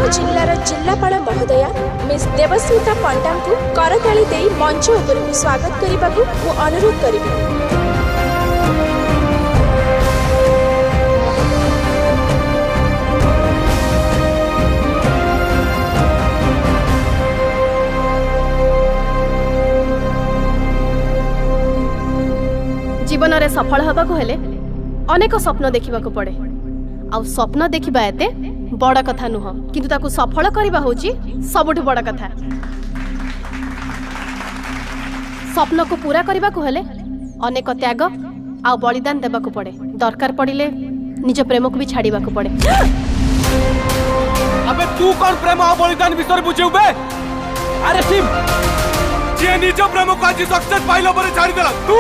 जिल्लार जिल्लापाल महोदया मिस देवस्मिता पंडा को करताली दे मंच उपर स्वागत करने को अनुरोध करी। जीवन में सफल हवा को हेले अनेक स्वप्न देखा पड़े। आ स्वप्न देखा एते बड़ कथा नुह, किंतु ताकू सफल करवा होची सबुठ बड़ कथा। स्वप्न को पूरा करने को हेले अनेक त्याग आ बलिदान देवा को पड़े। दरकार पड़िले निज प्रेम को भी छाड़वा को पड़े। अबे तू कौन प्रेम आ बलिदान विषय बुझेउ बे? अरे सिम जे निज प्रेम को आज सक्सेस पाइलो पर छाड़ी देला तू